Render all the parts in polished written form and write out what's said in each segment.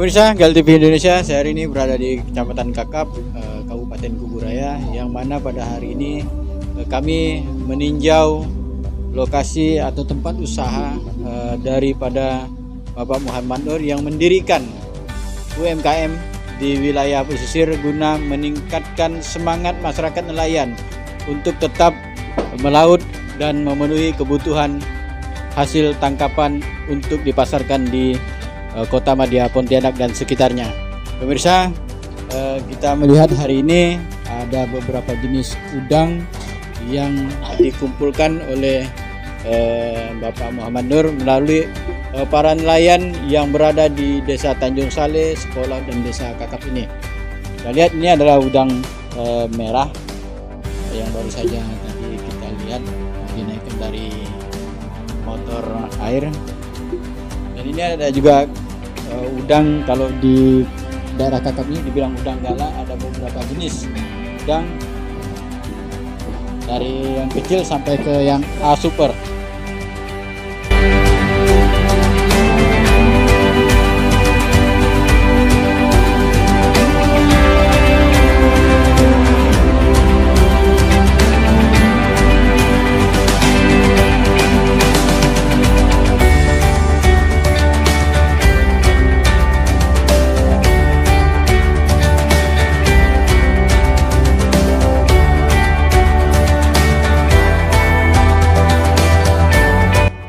Pemirsa GAL TV Indonesia, saya hari ini berada di Kecamatan Kakap, Kabupaten Kuburaya, yang mana pada hari ini kami meninjau lokasi atau tempat usaha daripada Bapak Muhammad Nur yang mendirikan UMKM di wilayah pesisir guna meningkatkan semangat masyarakat nelayan untuk tetap melaut dan memenuhi kebutuhan hasil tangkapan untuk dipasarkan di Kota Madia, Pontianak dan sekitarnya. Pemirsa, kita melihat hari ini ada beberapa jenis udang yang dikumpulkan oleh Bapak Muhammad Nur melalui para nelayan yang berada di Desa Tanjung Saleh, Sekolah dan Desa Kakap ini. Kita lihat ini adalah udang merah yang baru saja tadi kita lihat dinaikkan dari motor air. Dan ini ada juga udang, kalau di daerah Kakap ini dibilang udang gala, ada beberapa jenis udang dari yang kecil sampai ke yang A super.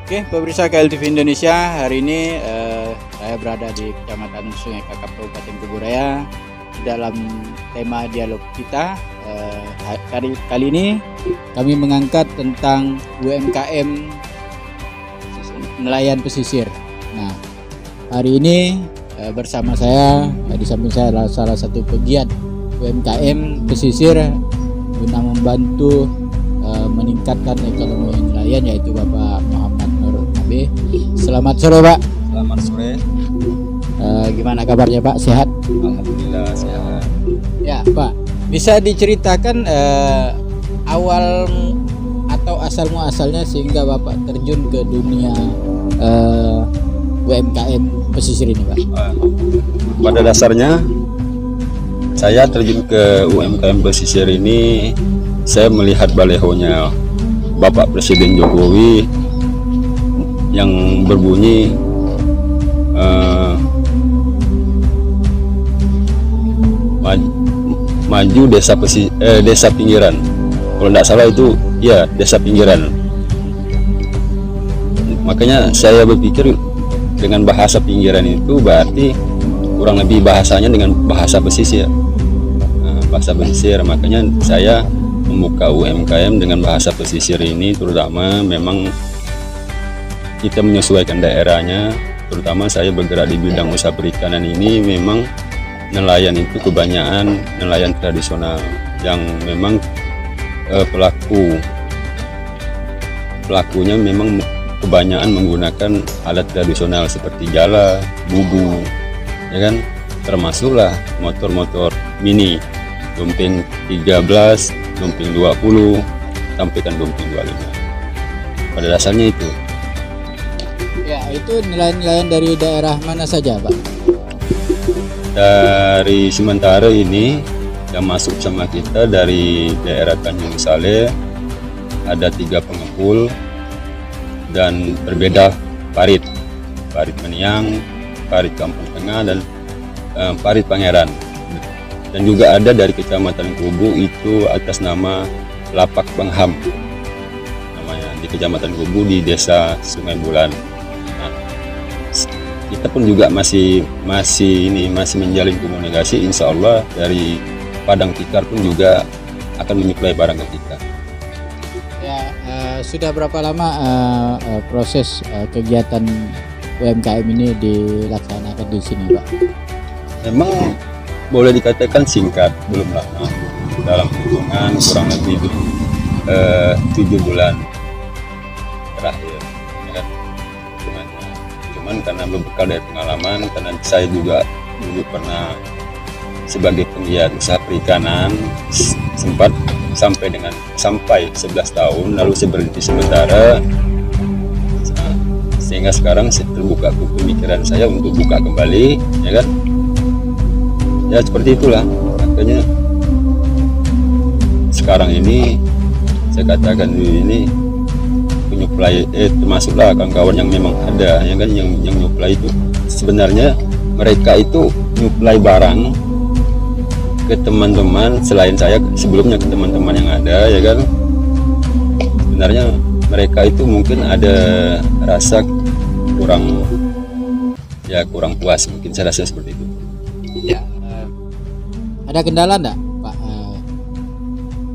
Oke, pemirsa GAL TV Indonesia, hari ini saya berada di Kecamatan Sungai Kakap, Kabupaten Kuburaya. Dalam tema dialog kita kali ini kami mengangkat tentang UMKM nelayan pesisir. Nah, hari ini bersama saya, di samping saya adalah salah satu pegiat UMKM pesisir guna membantu meningkatkan ekonomi nelayan, yaitu Bapak Muhammad Nur AB. Selamat sore, Pak. Selamat sore. Gimana kabarnya, Pak? Sehat? Alhamdulillah sehat. Ya, Pak. Bisa diceritakan awal atau asal muasalnya sehingga Bapak terjun ke dunia UMKM pesisir ini, Pak? Pada dasarnya saya terjun ke UMKM pesisir ini, saya melihat balehonya Bapak Presiden Jokowi yang berbunyi maju desa pinggiran. Kalau tidak salah itu ya desa pinggiran. Makanya saya berpikir dengan bahasa pinggiran itu berarti kurang lebih bahasanya dengan bahasa pesisir. Bahasa pesisir, makanya saya membuka UMKM dengan bahasa pesisir ini, terutama memang kita menyesuaikan daerahnya. Terutama saya bergerak di bidang usaha perikanan ini, memang nelayan itu kebanyakan nelayan tradisional yang memang pelakunya memang kebanyakan menggunakan alat tradisional seperti jala, bubu, ya kan, termasuklah motor-motor mini, dumping 13, dumping 20, sampai kan dumping 25. Pada dasarnya itu. Ya, itu nelayan-nelayan dari daerah mana saja, Pak? Dari sementara ini yang masuk sama kita dari daerah Tanjung Saleh ada 3 pengepul dan berbeda parit Meniang, parit Kampung Tengah, dan parit Pangeran. Dan juga ada dari Kecamatan Kubu itu atas nama Lapak Bangham, namanya, di Kecamatan Kubu di Desa Sungai Bulan. Nah, kita pun juga masih menjalin komunikasi. Insya Allah dari Padang Tikar pun juga akan menyuplai barang ke kita. Ya, sudah berapa lama proses kegiatan UMKM ini dilaksanakan di sini, Pak? Memang boleh dikatakan singkat, belum lama, dalam hitungan kurang lebih 7 bulan terakhir, ya kan? Cuman karena berbekal dari pengalaman, karena saya juga dulu pernah sebagai penggiat usaha perikanan, sempat sampai 11 tahun, lalu saya berhenti sementara, sehingga sekarang terbuka pemikiran saya untuk buka kembali, ya kan? Ya seperti itulah, makanya sekarang ini saya katakan ini penyuplai termasuklah kawan-kawan yang memang ada ya kan, yang nyuplai itu sebenarnya mereka itu nyuplai barang ke teman-teman selain saya, sebelumnya ke teman-teman yang ada ya kan. Sebenarnya mereka itu mungkin ada rasa kurang puas, mungkin saya rasa seperti itu. Ya, ada kendala enggak Pak?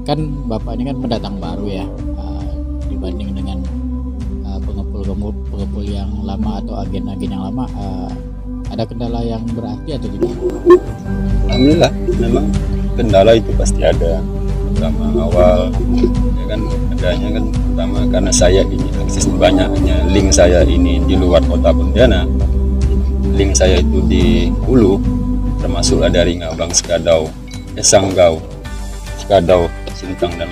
Kan Bapak ini kan pendatang baru ya, dibanding dengan pengepul yang lama atau agen-agen yang lama, ada kendala yang berarti atau tidak? Alhamdulillah, memang kendala itu pasti ada. Pertama awal ya kan, adanya kan pertama karena saya ini akses banyaknya link saya ini di luar kota Pontianak, link saya itu di hulu, termasuklah dari Ngabang, Sekadau, Sanggau, Sekadau, Sintang dan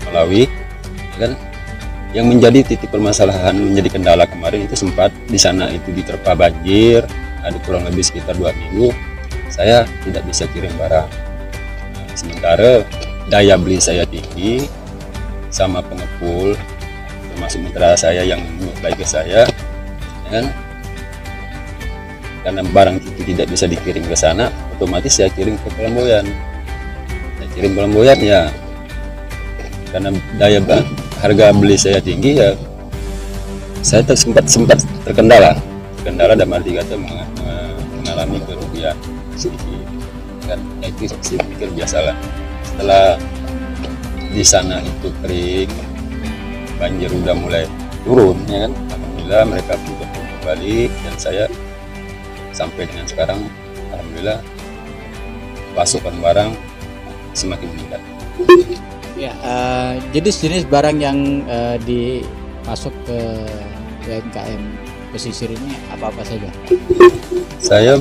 Malawi ya kan. Yang menjadi titik permasalahan, menjadi kendala kemarin itu sempat di sana itu diterpa banjir, ada kurang lebih sekitar 2 minggu saya tidak bisa kirim barang. Nah, sementara daya beli saya tinggi sama pengepul termasuk mitra saya yang menyuplai ke saya ya kan, karena barang itu tidak bisa dikirim ke sana, otomatis saya kirim ke Pelamboyan. Saya kirim Pelamboyan ya, karena harga beli saya tinggi ya, saya sempat terkendala dalam arti kata mengalami kerugian sedikit kan. Itu saya pikir biasalah. Setelah di sana itu kering, banjir udah mulai turun ya kan, alhamdulillah mereka sudah kembali dan saya sampai dengan sekarang alhamdulillah pasokan barang semakin meningkat. Ya, jenis-jenis barang yang dimasuk ke UMKM pesisir ini apa-apa saja? Saya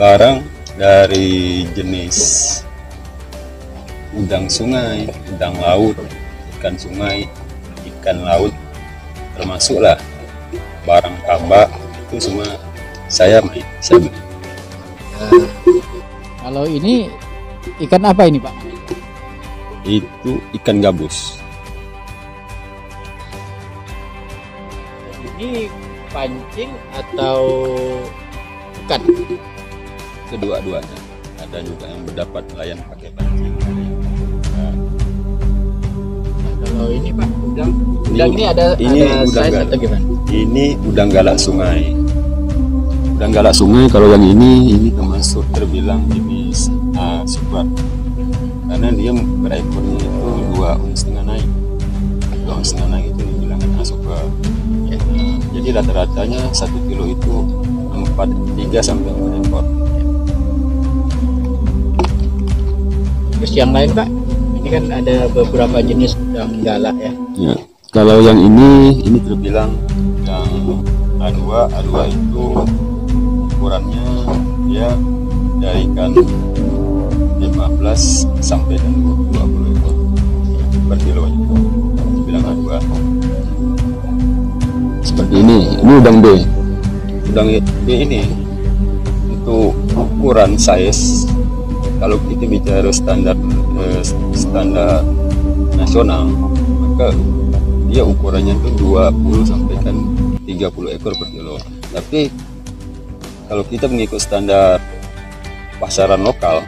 barang dari jenis udang sungai, udang laut, ikan sungai, ikan laut, termasuklah barang tambak, itu semua saya beli. Kalau ini ikan apa ini Pak? Itu ikan gabus. Ini pancing atau bukan? Kedua-duanya. Ada juga yang mendapat nelayan pakai pancing. Kalau ini Pak, udang ini ada udang size galak. atau gimana? Ini udang galak sungai. Udang galak sungai, kalau yang ini termasuk terbilang jenis super. Karena dia berekornya itu 2,5 naik. 2,5 naik itu dibilang super. Ya. Jadi rata-ratanya 1 kilo itu 3 sampai 4 ekor. Terus yang lain Pak, ini kan ada beberapa jenis udang galak ya. Ya, kalau yang ini terbilang yang A2 itu ukurannya dia dari ikan 15 sampai dengan 20 ekor per kilo itu terbilang A2. Seperti ini udang B. Udang B ini untuk ukuran size, kalau kita bicara standar nasional, maka dia ukurannya itu 20 sampai kan 30 ekor per kilo. Tapi kalau kita mengikut standar pasaran lokal,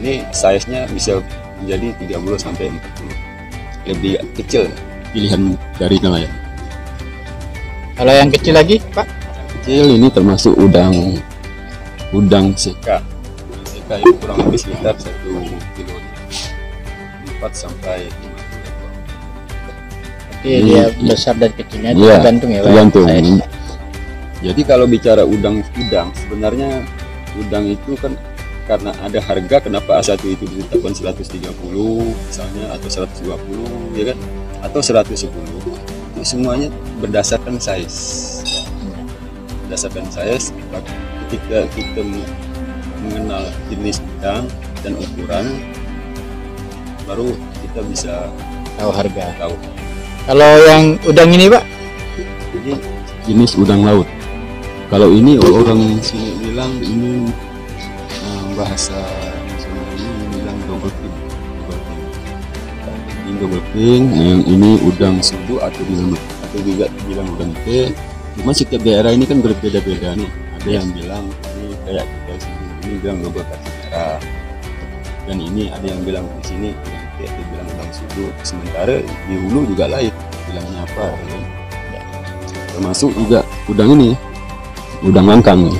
ini size-nya bisa menjadi 30 sampai 40. Lebih kecil pilihan dari nelayan. Kalau yang kecil lagi Pak? Kecil ini termasuk udang seka. Itu kurang lebih sekitar 1 kilo 4 sampai 5 ekor. Oke, dia besar dan kecilnya ya, tergantung ya Pak? Tergantung. Jadi kalau bicara udang sebenarnya udang itu kan karena ada harga, kenapa A1 itu ditetapkan 130 misalnya, atau 120 ya kan, atau 110, itu semuanya berdasarkan size. Berdasarkan size, ketika kita mengenal jenis udang dan ukuran, baru kita bisa tahu harga. Tahu. Kalau yang udang ini Pak? Ini jenis udang laut. Kalau ini orang sini bilang ini bahasa nasional ini bilang double pink. Ini double pink, yang ini udang sudu atau juga bilang udang teh. Cuma setiap daerah ini kan berbeda-beda nih. Ada yang bilang ini kayak kita sini, ini bilang double kaki merah. Dan ini ada yang bilang di sini udang teh, ada bilang udang sudu. Sementara di hulu juga lain, bilangnya apa? Ya. Termasuk juga udang ini, udang langkang.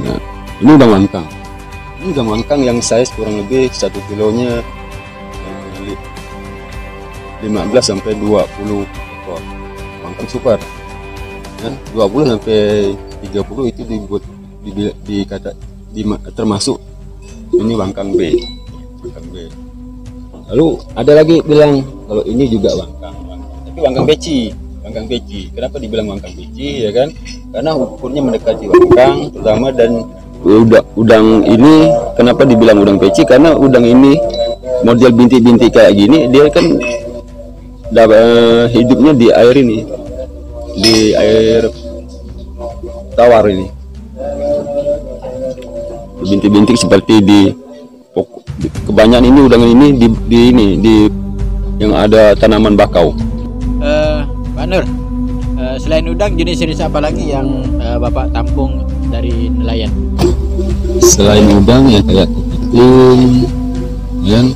Nah, ini udang langkang. Ini udang langkang yang size kurang lebih 1 kilonya 15 sampai 20 ekor. Langkang super. Dan 20 sampai 30 itu dibuat termasuk ini wangkang B. Wangkang B. Lalu ada lagi bilang kalau ini juga wangkang. Tapi wangkang beci. Wangkang beci. Kenapa dibilang wangkang beci ya kan? Karena ukurnya mendekati wangkang terutama, dan udang ini kenapa dibilang udang beci? Karena udang ini model bintik-bintik kayak gini, dia kan hidupnya di air ini, di air tawar ini. Bintik-bintik seperti di kebanyakan ini udang ini di yang ada tanaman bakau. Pak Nur, selain udang jenis-jenis apa lagi yang Bapak tampung dari nelayan? Selain udang ya kayak kepiting, yang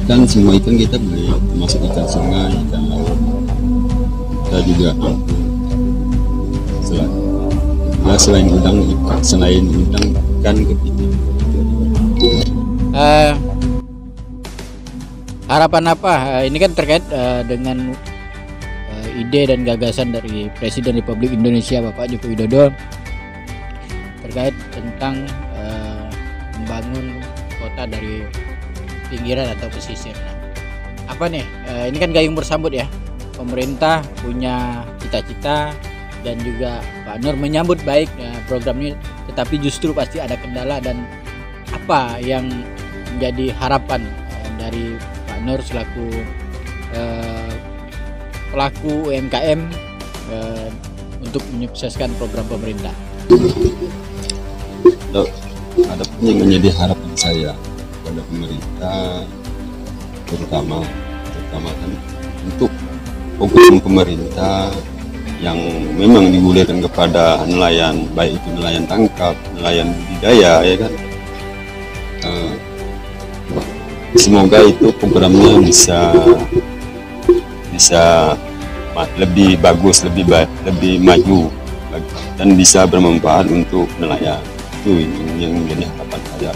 ikan semua ikan kita beli, termasuk ikan sungai, ikan laut. Kita juga selain udang ikan kepiting. Harapan apa? Ini kan terkait dengan ide dan gagasan dari Presiden Republik Indonesia Bapak Joko Widodo terkait tentang membangun kota dari pinggiran atau pesisir. Nah, apa nih? Ini kan gayung bersambut ya. Pemerintah punya cita-cita dan juga Pak Nur menyambut baik program ini, tetapi justru pasti ada kendala. Dan apa yang menjadi harapan dari Pak Nur selaku pelaku UMKM untuk menyukseskan program pemerintah? Ada yang menjadi harapan saya kepada pemerintah, terutama kan untuk program pemerintah yang memang digulirkan kepada nelayan, baik itu nelayan tangkap, nelayan budidaya, ya kan. Semoga itu programnya bisa lebih bagus, lebih maju dan bisa bermanfaat untuk nelayan. Itu yang menjadi harapan saya.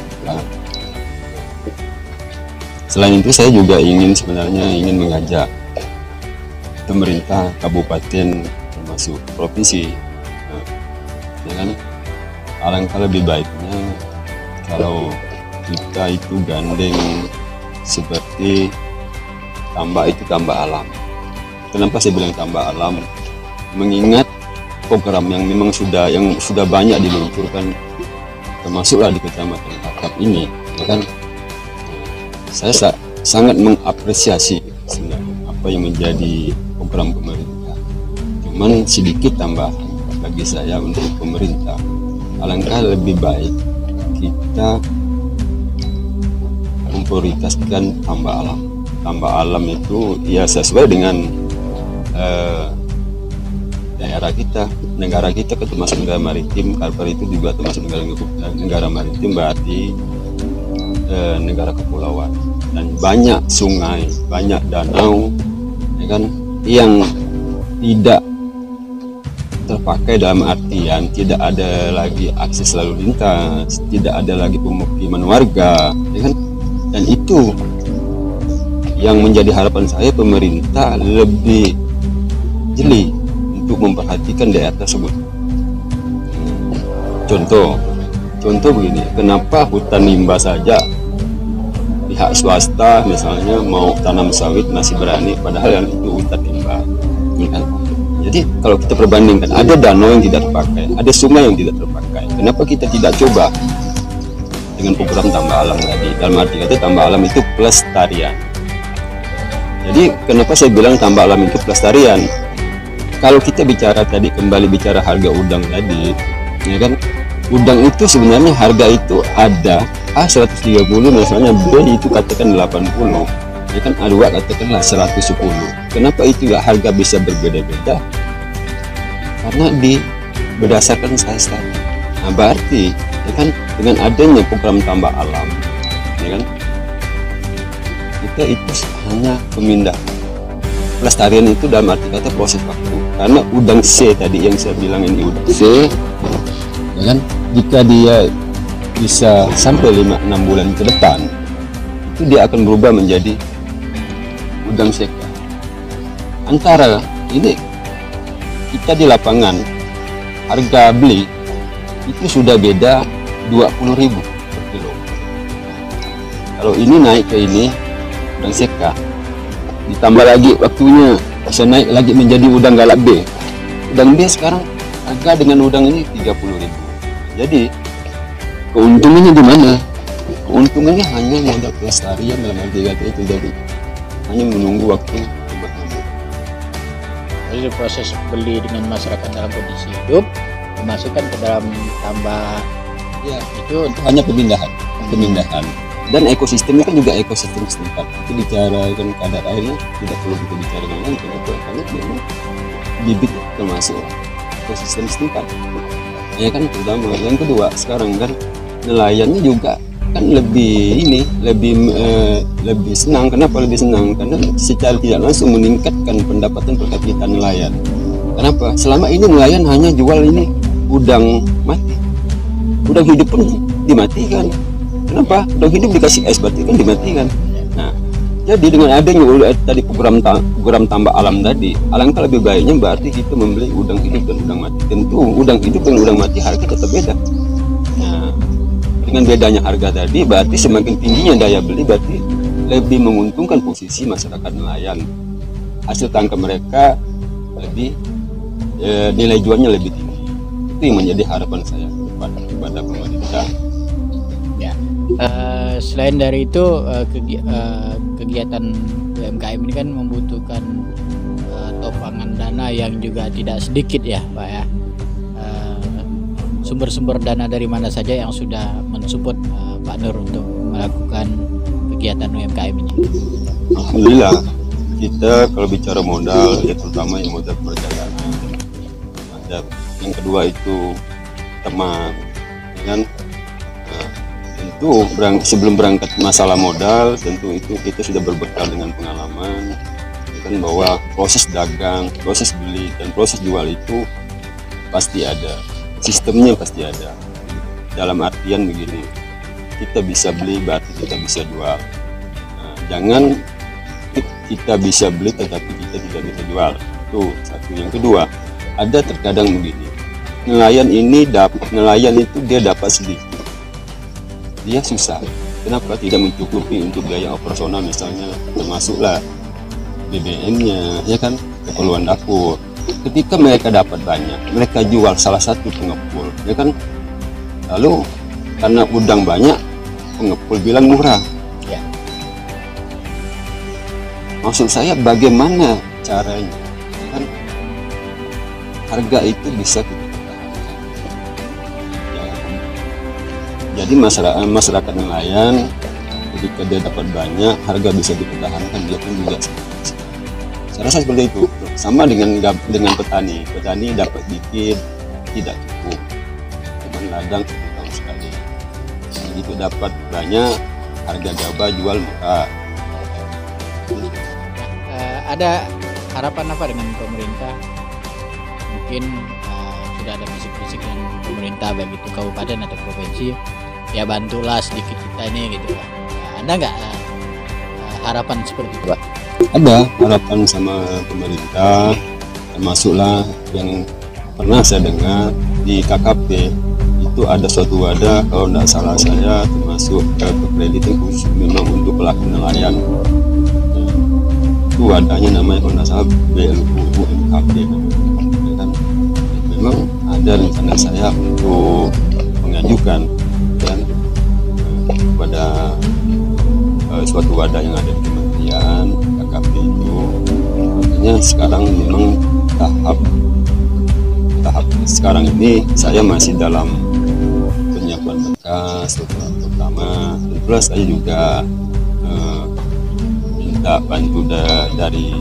Selain itu saya juga sebenarnya ingin mengajak pemerintah kabupaten termasuk provinsi, ya kan, alangkah lebih baiknya kalau kita itu gandeng seperti tambak alam. Kenapa saya bilang tambak alam? Mengingat program yang memang sudah banyak diluncurkan, termasuklah di Kecamatan Kakap ini, ya kan. Saya sangat mengapresiasi sebenarnya apa yang menjadi program pemerintah. Cuman sedikit tambahan bagi saya untuk pemerintah, alangkah lebih baik kita memprioritaskan tambak alam. Tambak alam itu ya sesuai dengan daerah kita, negara kita kan termasuk negara maritim. Kalbar itu juga termasuk negara maritim, berarti negara kepulauan, dan banyak sungai, banyak danau, ya kan, yang tidak terpakai dalam artian tidak ada lagi akses lalu lintas, tidak ada lagi pemukiman warga, ya kan. Dan itu yang menjadi harapan saya, pemerintah lebih jeli untuk memperhatikan daerah tersebut. Contoh begini, kenapa hutan rimba saja pihak swasta misalnya mau tanam sawit masih berani, padahal yang itu hutan rimba, ya kan? Jadi kalau kita perbandingkan, ada danau yang tidak terpakai, ada sungai yang tidak terpakai, kenapa kita tidak coba dengan program tambak alam tadi? Dalam arti kata tambak alam itu pelestarian. Jadi kenapa saya bilang tambak alam itu pelestarian? Kalau kita bicara tadi, kembali bicara harga udang tadi, ya kan. Udang itu sebenarnya harga itu ada A130 misalnya, B itu katakan 80, ya kan, A2 katakanlah 110. Kenapa itu ya harga bisa berbeda-beda? Karena berdasarkan size tadi. Nah berarti ya kan, dengan adanya program tambah alam, ya kan, kita itu hanya pemindahan. Pelestarian itu dalam arti kata proses waktu. Karena udang C tadi yang saya bilang, ini udang C, ya kan, jika dia bisa sampai 5-6 bulan ke depan, itu dia akan berubah menjadi udang seka. Antara ini kita di lapangan harga beli itu sudah beda 20.000 per kilo. Kalau ini naik ke ini udang seka, ditambah lagi waktunya bisa naik lagi menjadi udang galak B. Udang B sekarang harga dengan udang ini 30.000. Jadi keuntungannya di mana? Keuntungannya hanya modal pelestarian dalam arti kata itu, jadi hanya menunggu waktu. Jadi proses beli dengan masyarakat dalam kondisi hidup dimasukkan ke dalam tambah Ya, itu untuk hanya pemindahan. Dan ekosistemnya kan juga ekosistem setempat. Itu bicara kan kadar airnya tidak perlu kita bicarakan lagi, karena memang bibit termasuk ekosistem setempat. Ya kan, pertama. Yang kedua, sekarang kan nelayannya juga kan lebih senang. Kenapa lebih senang? Karena secara tidak langsung meningkatkan pendapatan per kapita nelayan. Kenapa? Selama ini nelayan hanya jual ini udang mati, udang hidup pun dimatikan. Kenapa? Udang hidup dikasih es berarti kan dimatikan. Nah, jadi dengan adanya tadi program tambah alam tadi, alangkah lebih baiknya berarti kita membeli udang hidup dan udang mati. Tentu udang hidup dan udang mati harga tetap beda. Nah, dengan bedanya harga tadi berarti semakin tingginya daya beli, berarti lebih menguntungkan posisi masyarakat nelayan. Hasil tangkap mereka lebih nilai jualnya lebih tinggi. Itu yang menjadi harapan saya kepada pemerintah. ya. Selain dari itu kegiatan UMKM ini kan membutuhkan topangan dana yang juga tidak sedikit ya Pak ya. Sumber-sumber dana dari mana saja yang sudah mensupport Pak Nur untuk melakukan kegiatan UMKM ini? Alhamdulillah, kita kalau bicara modal ya terutama yang modal perjalanan. Yang kedua itu teman, kan? Nah, tentu sebelum berangkat masalah modal, tentu itu kita sudah berbekal dengan pengalaman, kan, bahwa proses dagang, proses beli dan proses jual itu pasti ada. Sistemnya pasti ada. Dalam artian begini, kita bisa beli berarti kita bisa jual. Nah, jangan kita bisa beli tetapi kita tidak bisa jual. Itu satu. Yang kedua, ada terkadang begini, nelayan itu dia dapat sedikit, dia susah. Kenapa? Tidak mencukupi untuk biaya operasional misalnya, termasuklah BBM-nya, ya kan, keperluan dapur. Ketika mereka dapat banyak, mereka jual salah satu pengepul, ya kan, lalu karena udang banyak, pengepul bilang murah. Ya. Maksud saya bagaimana caranya, ya kan, harga itu bisa kita pertahankan. Ya. Jadi masyarakat nelayan ketika dia dapat banyak, harga bisa dipertahankan, dia pun juga saya rasa seperti itu. Sama dengan petani dapat dikit tidak cukup, cuman ladang tahun sekali. Begitu dapat banyak, harga gabah jual murah. Ada harapan apa dengan pemerintah? Mungkin sudah ada bisik-bisik dengan pemerintah baik itu kabupaten atau provinsi, ya bantulah sedikit kita ini gitu Pak. Ada nggak harapan seperti itu Pak? Ada harapan sama pemerintah, termasuklah yang pernah saya dengar di KKP itu ada suatu wadah, kalau tidak salah saya, termasuk kreditan khusus memang untuk pelaku nelayan. Itu wadahnya namanya kalau tidak salah BLU MKP. Dan memang ada rencana saya untuk mengajukan dan kepada suatu wadah yang ada di kementerian KKP itu. Makanya sekarang memang tahap tahap sekarang ini saya masih dalam penyiapan berkas pertama. Plus saya juga minta bantu dari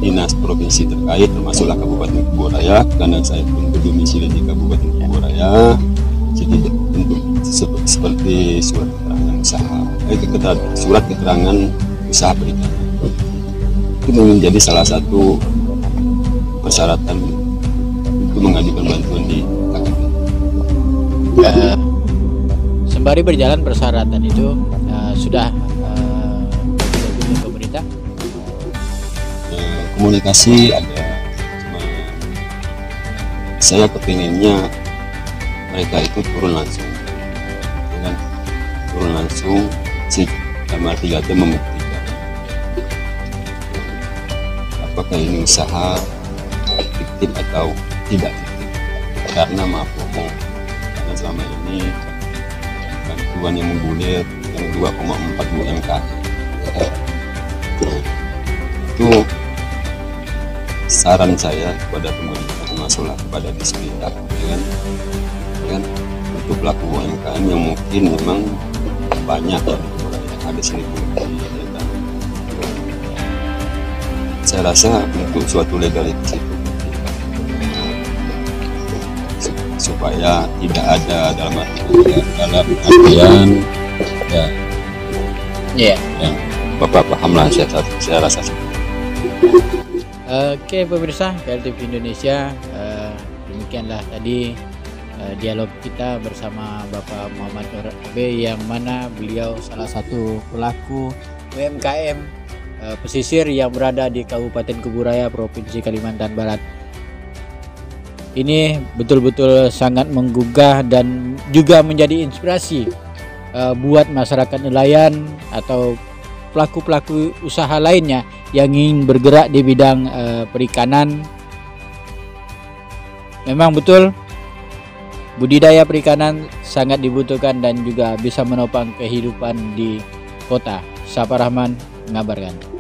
dinas provinsi terkait, termasuklah Kabupaten Kuburaya, karena saya pun berdomisili di Kabupaten Kuburaya. Jadi untuk seperti surat keterangan usaha, surat keterangan usaha perikanan itu menjadi salah satu persyaratan untuk mengajukan bantuan di KKP. Sembari berjalan persyaratan itu sudah pemerintah komunikasi ada, cuma saya kepinginnya mereka itu turun langsung, dengan turun langsung si kamar 3T membuktikan apakah ini usaha fiktif atau tidak fiktif. Karena maaf ngomong, karena selama ini bantuan yang menggulir yang 2,4 UMKM itu saran saya kepada pemerintah, termasuklah kepada Disperindak, kan untuk pelaku UMKM yang mungkin memang banyak yang ada sini pun, saya rasa untuk suatu legalitas itu supaya tidak ada dalam artian ya Bapak paham lah, saya rasa. Oke pemirsa PLTV Indonesia, demikianlah tadi dialog kita bersama Bapak Muhammad Nur Abe, yang mana beliau salah satu pelaku UMKM pesisir yang berada di Kabupaten Kuburaya, Provinsi Kalimantan Barat. Ini betul-betul sangat menggugah dan juga menjadi inspirasi buat masyarakat nelayan atau pelaku-pelaku usaha lainnya yang ingin bergerak di bidang perikanan. Memang betul budidaya perikanan sangat dibutuhkan dan juga bisa menopang kehidupan di kota. Syafar Rahman mengabarkan.